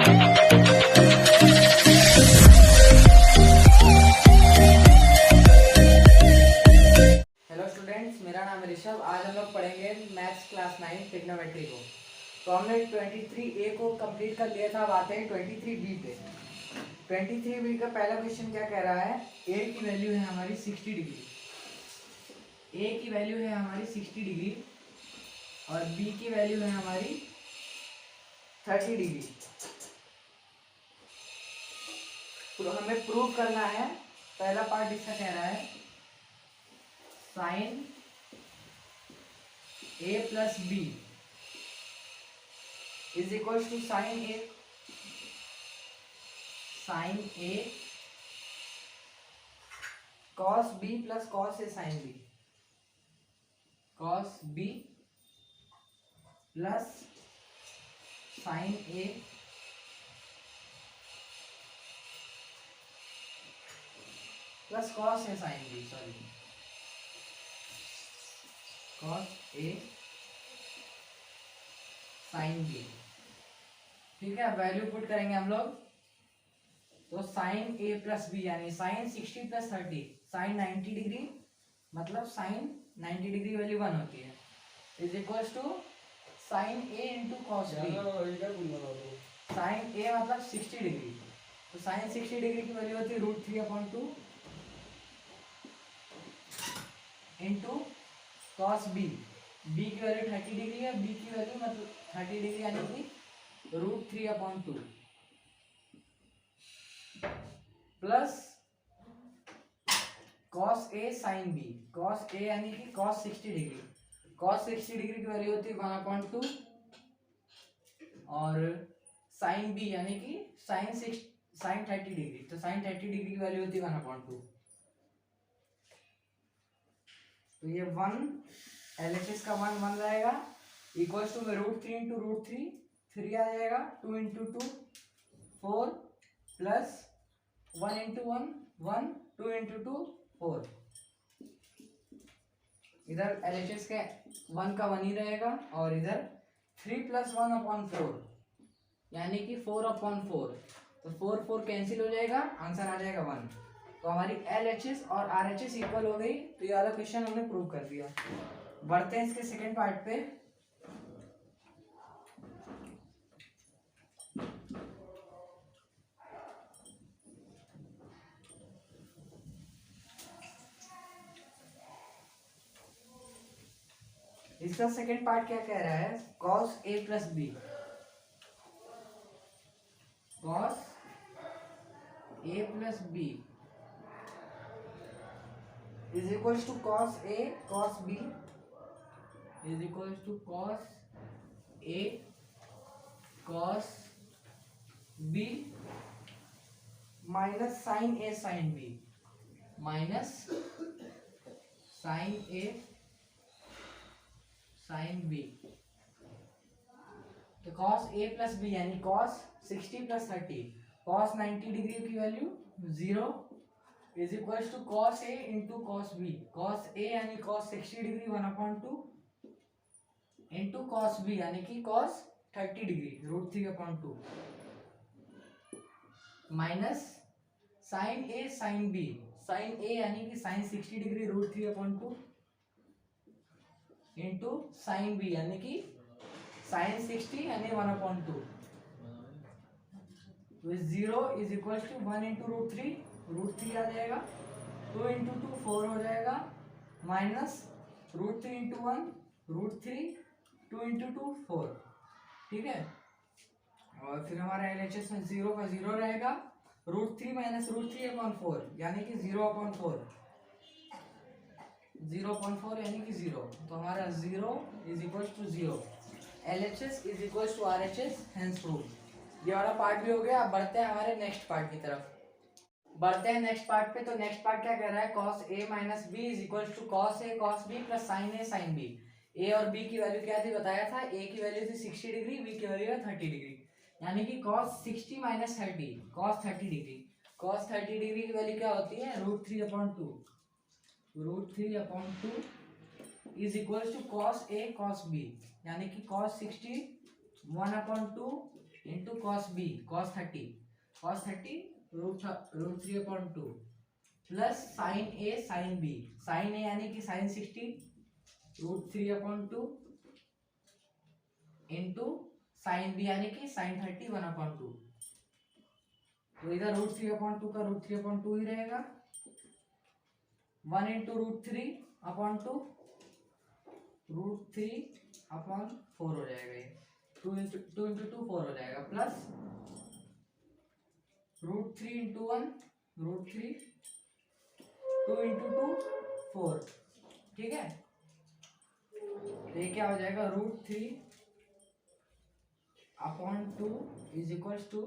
Hello students, मेरा नाम है ऋषभ। आज हम लोग पढ़ेंगे मैथ्स क्लास 9 ट्रिग्नोमेट्री को। तो हमने 23A को कंप्लीट कर लिया था। अब आते हैं 23B पे। 23B का पहला क्वेश्चन क्या कह रहा है? A की वैल्यू है हमारी 60 डिग्री। A की वैल्यू है हमारी 60 डिग्री और B की वैल्यू है हमारी 30 डिग्री। तो हमें प्रूव करना है। पहला पार्ट इसका कह रहा है sine A plus B is equal to sine A cos B plus cos A sin B, cos B plus sin A plus cos A sin B, cos A sin B। ठीक है, value put करेंगे हम लोग। तो sine A plus B यानी sine 60 plus 30 sine 90 degree, मतलब sine 90 degree value 1 होती है, is equal to sine A into cos B. Sine A मतलब 60 डिग्री, तो साइन 60 डिग्री की वैल्यू होती है √3/2 इंटू कॉस बी। बी की वैल्यू 30 डिग्री है, बी की वैल्यू मतलब 30 डिग्री यानी कि √3/2 plus cos A sin B। cos A यानी कि cos 60 डिग्री, cos 60 डिग्री की वैल्यू होती है 1/2 और sin B यानी कि sin 30 डिग्री, तो sin 30 डिग्री की वैल्यू होती है 1/2। तो ये 1 LHS का 1 रहेगा, इक्वल्स टू में √3 इंटू √3 3 आ जाएगा, 2 इंटू 2 4 प्लस 1 इंटू 1 1 2 इंटू 2 4। इधर LHS के 1 का 1 ही रहेगा और इधर 3 प्लस 1/4 यानी कि 4/4। तो 4 4 कैंसिल हो जाएगा, आंसर आ जाएगा 1। तो हमारी LHS और RHS इक्वल हो गई। तो ये वाला क्वेश्चन हमने प्रूव कर दिया। बढ़ते हैं इसके सेकेंड पार्ट पे। इसका सेकेंड पार्ट क्या कह रहा है? cos A plus B, cos A plus B is equal to cos A cos B is equal to cos A cos B minus sin A sin B minus sin A sin B। तो cos A plus B यानी cos 60 plus 30 cos 90 degree की value 0 is equal to cos A into cos B। cos A यानी cos 60 degree 1/2 into cos B यानी कि cos 30 degree √3/2 minus sin A sin B। sin A यानी कि sin 60 degree √3/2 into sin B यानी कि sin 60 यानी 1/2। तो 0 is equal to 1 into √3 आ जाएगा, 2 इंटू 2 4 हो जाएगा, माइनस √3 इंटू 1 √3 2 इंटू 2 4। ठीक है, और फिर हमारा LHS में 0 का 0 रहेगा, √3 माइनस √3/4 यानी कि 0/4 0/4 यानी कि 0। तो हमारा 0 is equal to 0। LHS is equal to RHS, hence prove. ये वाला पार्ट भी हो गया। अब बढ़ते हैं हमारे नेक्स्ट पार्ट की तरफ। बढ़ते हैं नेक्स्ट पार्ट पे। तो नेक्स्ट पार्ट क्या कह रहा है? cos A minus B is equal to cos A cos B plus sin A sin B। A और B की वैल्यू क्या थी बताया था? A की वैल्यू थी 60 डिग्री, B की वैल्यू है 30 डिग्री, यानी कि cos 60 minus 30 cos 30 degree. cos 30 degree की वैल्यू क्या होती है? √3/2 is equal to cos A cos B, यानी कि cos 60 1/2 into cos B cos 30 √3/2 plus sine A sine B sine A यानी कि साइन 60 √3/2 इंटू साइन बी यानी कि साइन 30 1/2। तो इधर √3/2 का √3/2 ही रहेगा। 1 इंटू √3/2 √3/4 हो जाएगा ये। 2 इंटू 2 4 हो जाएगा प्लस √3 इंटू 1 √3 2 इंटू 2 4। ठीक है, तो ये क्या हो जाएगा √3/2 इज इक्वल्स टू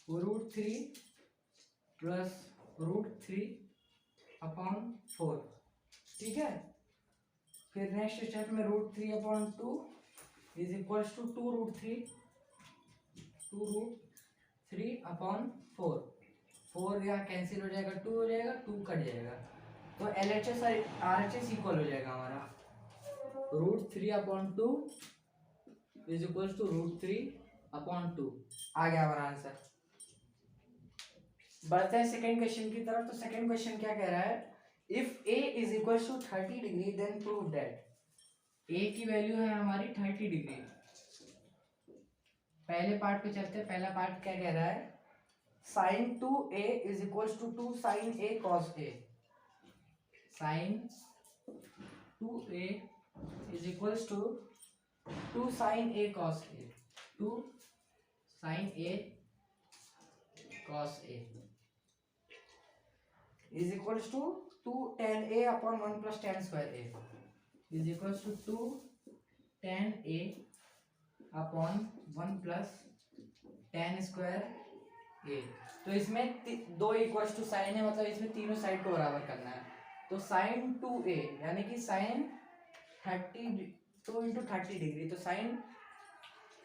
√3 प्लस √3/4। ठीक है, फिर नेक्स्ट स्टेप में √3/2 इज इक्वल्स टू 2√3/4। 4 यहाँ कैंसिल हो जाएगा, 2 हो जाएगा, 2 कट जाएगा, तो LHS और RHS इक्वल हो जाएगा हमारा। √3/2 इज इक्वल्स टू √3/2 आ गया हमारा आंसर। बढ़ते हैं सेकेंड क्वेश्चन की तरफ। तो सेकेंड क्वेश्चन क्या कह रहा है, if a is equal to 30 degree then prove that. a की वैल्यू है हमारी 30 डिग्री। पहले पार्ट पे चलते हैं। पहला पार्ट क्या कह रहा है, sin 2a is equal to 2 sin a cos a। sin 2a is equal to 2 sin a cos a। 2 sin a cos a is equals to 2 tan a upon 1 plus tan square a is equals to 2 tan a upon 1 plus tan square a। तो इसमें दो equals to sign है, मतलब इसमें तीनों side को बराबर करना है। तो sin 2a यानी कि sin 2 इंटू 30 डिग्री, तो sin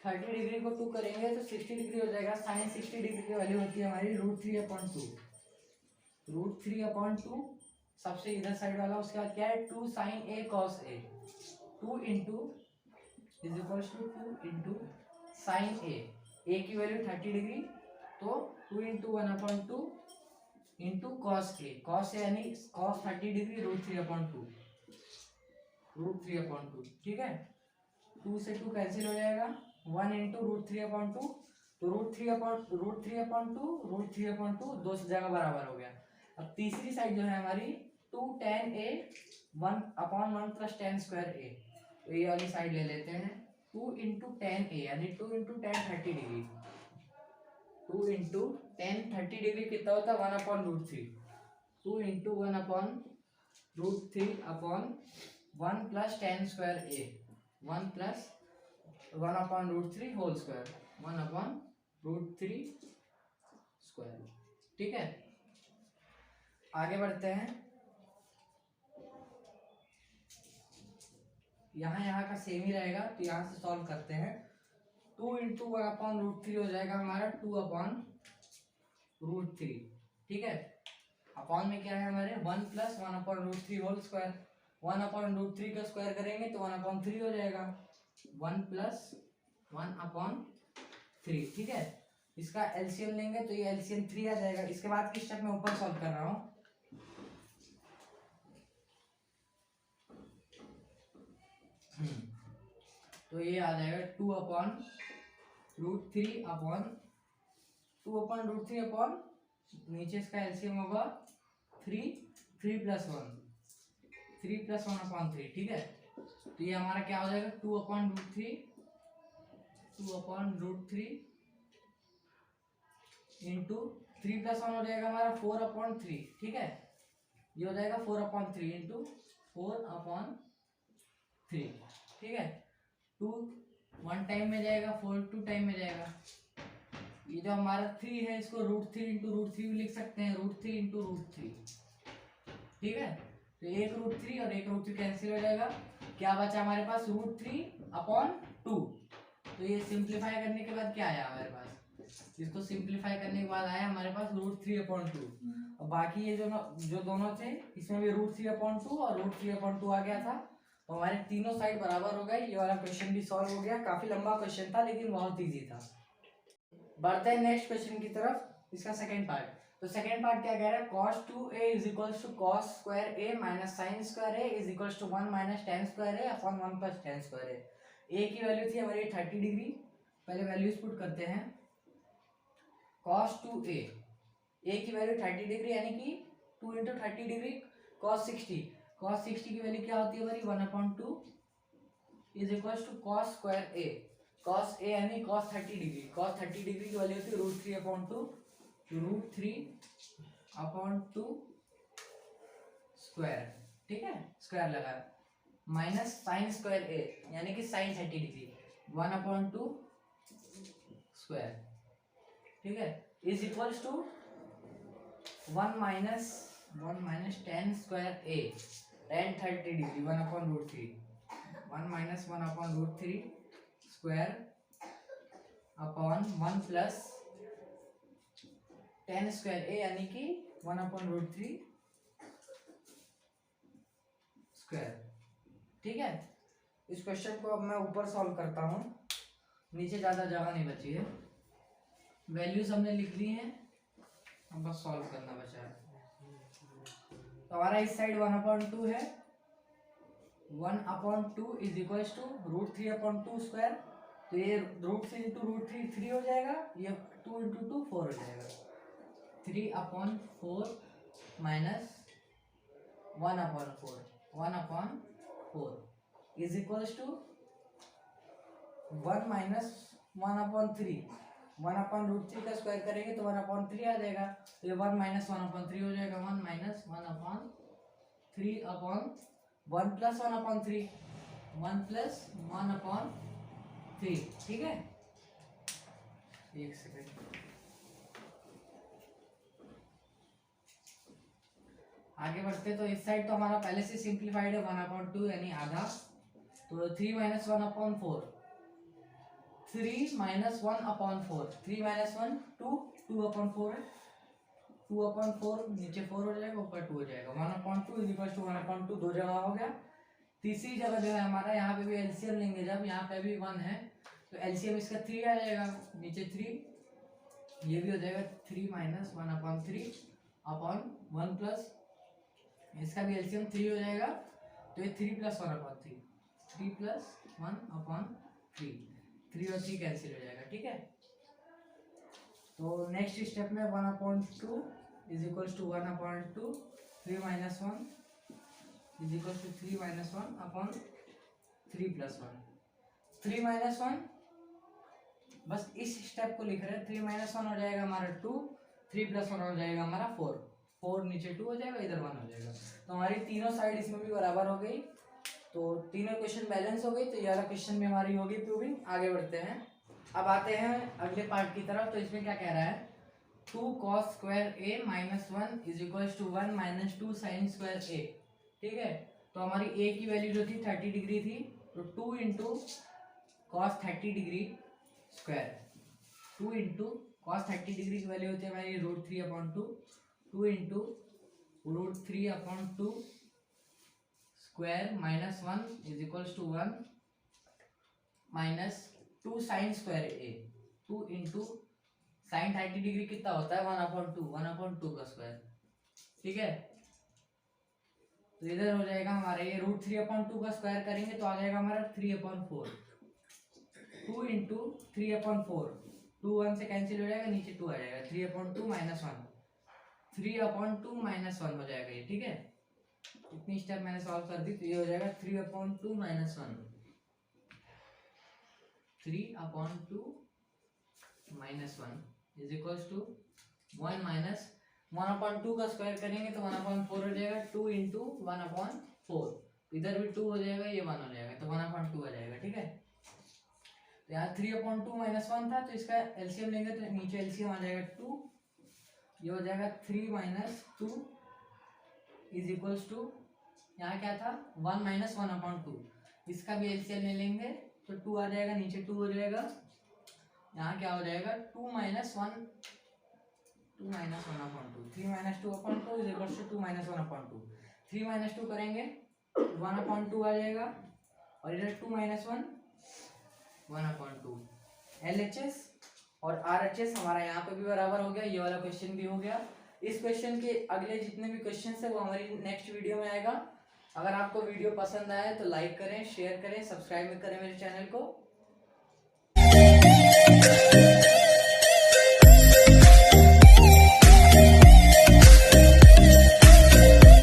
30 डिग्री को 2 करेंगे तो 60 डिग्री हो जाएगा। sin 60 डिग्री की वैल्यू होती है हमारी √3/2। √3/2 सबसे इधर साइड वाला, उसके बाद क्या है 2 sin a cos a। 2 into is equals to 2 into sine a की वैल्यू 30 डिग्री, तो 2 इंटू 1/2 इंटू cos a यानी cos 30 डिग्री √3/2। ठीक है, 2 से 2 कैंसिल हो जाएगा, 1 इंटू √3/2, तो √3/2 दो जगह बराबर हो गया। अब तीसरी साइड जो है हमारी 2 tan a 1/1 plus tan square a, तो ये वाली साइड ले लेते हैं। 2 इंटू tan a यानी 2 into tan 30 degree. 2 into tan 30 degree कितना होता है 1/√3। 2 into 1/√3/1 plus tan square a 1 plus 1/√3 whole square 1/√3 square. ठीक है, आगे बढ़ते हैं। यहाँ का सेम ही रहेगा, तो यहाँ से सॉल्व करते हैं। 2 इंटू 1/√3 हो जाएगा हमारा 2/√3। ठीक है, अपॉन में क्या है हमारे 1 प्लस 1/√3 होल स्क्वायर। 1/√3 का स्क्वायर करेंगे तो 1/3 हो जाएगा। 1 प्लस 1/3। ठीक है, इसका एलसीएम लेंगे तो ये एलसीएम 3 आ जाएगा। इसके बाद की स्टेप में ऊपर सॉल्व कर रहा हूँ। तो ये आ जाएगा 2/√3 अपॉन नीचे इसका एलसीएम होगा 3 प्लस 1/3। ठीक है, तो ये हमारा क्या हो जाएगा 2/√3 इंटू 3 प्लस 1 हो जाएगा हमारा 4/3। ठीक है, ये हो जाएगा 4/3 इंटू 4/3। ठीक है, 2 1 टाइम में जाएगा, 4 2 टाइम में जाएगा। ये जो हमारा 3 है इसको √3 इंटू √3 भी लिख सकते हैं, √3 इंटू √3। ठीक है, तो एक √3 और एक √3 कैंसिल हो जाएगा। क्या बचा हमारे पास √3/2। तो ये सिंप्लीफाई करने के बाद क्या आया हमारे पास, इसको सिंप्लीफाई करने के बाद आया हमारे पास √3/2। और बाकी ये जो दोनों थे इसमें भी √3/2 और √3/2 आ गया था। तो हमारे तीनों साइड बराबर हो गए। ये वाला क्वेश्चन भी सॉल्व हो गया। काफी लंबा क्वेश्चन था लेकिन बहुत इजी था। बढ़ते हैं नेक्स्ट क्वेश्चन की तरफ, इसका सेकंड पार्ट। तो सेकंड पार्ट क्या कह रहा है, cos 2a is equals to cos square a minus sine square a is equals to 1 minus tan square a upon 1 plus tan square a। a की value थी हमारी 30 डिग्री। पहले values put करते हैं। cos 2a, a की value 30 degree यानी कि 2 into 30 degree cos 60। cos 60 की वैल्यू क्या होती है हमारी 1/2 is equals to cos square a। cos a यानी cos 30 डिग्री। cos 30 डिग्री की वैल्यू होती है √3/2 √3/2 स्क्वायर। ठीक है, स्क्वायर लगा, माइनस साइन स्क्वायर a यानी कि साइन 30 डिग्री 1/2 स्क्वायर। ठीक है, is equals to 1 minus tan square a tan 30 degree 1/√3 1 minus 1/√3 square upon 1 plus tan square a यानी कि 1/√3 स्क्वायर। ठीक है, इस क्वेश्चन को अब मैं ऊपर सॉल्व करता हूँ, नीचे ज़्यादा जगह नहीं बची है। वैल्यूज हमने लिख ली हैं, अब बस सॉल्व करना बचा है। तो हमारा इस साइड 1/2 है, 1/2 इज इक्वल्स टू √3/2 स्क्वायर। तो ये √3 इंटू √3 3 हो जाएगा, ये 2 इंटू 2 4 हो जाएगा। 3/4 minus 1/4 is equals to 1 minus 1/3 1/√3 का स्क्वायर करेंगे तो 1/3 आ जाएगा। तो ये 1 माइनस 1/3 हो जाएगा, 1 माइनस 1/3 अपॉन 1 प्लस 1/3 1 प्लस 1/3। ठीक है, एक सेकेंड, आगे बढ़ते। तो इस साइड तो हमारा पहले से सिंप्लीफाइड है 1/2 यानी आधा। तो 3 माइनस 1/4 3 माइनस 1/4 3 माइनस 1 2 2/4 है, 2/4 नीचे 4 हो जाएगा, ऊपर 2 हो जाएगा। 1/2 इज इक्वल टू 1/2 दो जगह हो गया। तीसरी जगह जो है हमारा, यहाँ पे भी एलसीएम लेंगे, जब यहाँ पे भी 1 है तो एलसीएम इसका 3 आ जाएगा, नीचे 3, ये भी हो जाएगा 3 माइनस 1/3 अपॉन 1 प्लस इसका भी एलसीएम 3 हो जाएगा। तो ये 3 प्लस 1/3 3 प्लस 1/3 3 और 3 कैंसिल हो जाएगा। ठीक है, तो नेक्स्ट स्टेप में 1/2 is equals to 1/2 3 minus 1 is equals to 3 minus 1 upon 3 plus 1 3 minus 1, बस इस स्टेप को लिख रहे हैं। 3 माइनस 1 हो जाएगा हमारा 2, 3 प्लस 1 हो जाएगा हमारा 4 4 नीचे 2 हो जाएगा, इधर 1 हो जाएगा। तो हमारी तीनों साइड इसमें भी बराबर हो गई, तो तीनों क्वेश्चन बैलेंस हो गई। तो ये वाला क्वेश्चन में हमारी होगी प्रूविंग। आगे बढ़ते हैं, अब आते हैं अगले पार्ट की तरफ। तो इसमें क्या कह रहा है, 2 cos square a minus 1 is equals to 1 minus 2 sine square a। ठीक है, तो हमारी a की वैल्यू जो थी 30 डिग्री थी, तो 2 into cos 30 degree square 2 into cos 30 degree की वैल्यू होती है हमारी √3/2 2 into √3/2 square minus 1 is equals to 1 minus 2 sine square a 2 into sine 30 degree कितना होता है 1/2 का स्क्वायर। ठीक है, तो इधर हो जाएगा हमारा ये √3/2 का स्क्वायर करेंगे तो आ जाएगा हमारा 3/4 2 इंटू 3/4 2 1 से कैंसिल हो जाएगा, नीचे 2 आ जाएगा। 3/2 माइनस 1 3/2 माइनस 1 हो जाएगा ये। ठीक है, इतनी स्टेप मैंने सॉल्व कर दी, तो ये हो जाएगा 3/2 minus 1 3/2 minus 1 is equals to 1 minus 1/2 का स्क्वायर करेंगे तो 1/4 हो जाएगा। 2 इंटू 1/4 इधर भी 2 हो जाएगा, ये 1 हो जाएगा, तो 1/2 आ जाएगा। ठीक है, तो यहाँ 3/2 माइनस 1 था, तो इसका एलसीएम लेंगे तो नीचे एलसीएम आ जाएगा 2, ये हो जाएगा 3 माइनस 2 इज इक्वल्स टू, यहाँ क्या था 1 माइनस 1/2, इसका भी एलसीएम ले लेंगे तो 2 आ जाएगा, नीचे 2 हो जाएगा, यहाँ क्या हो जाएगा 2 minus 1/2 3 minus 2/2 is equals to 2 minus 1/2 3 minus 2 करेंगे 1/2 आ जाएगा, और इधर 2 - 1 1/2। LHS और RHS हमारा यहाँ पे भी बराबर हो गया, ये वाला क्वेश्चन भी हो गया। इस क्वेश्चन के अगले जितने भी क्वेश्चन है वो हमारी नेक्स्ट वीडियो में आएगा। अगर आपको वीडियो पसंद आए तो लाइक करें, शेयर करें, सब्सक्राइब करें मेरे चैनल को।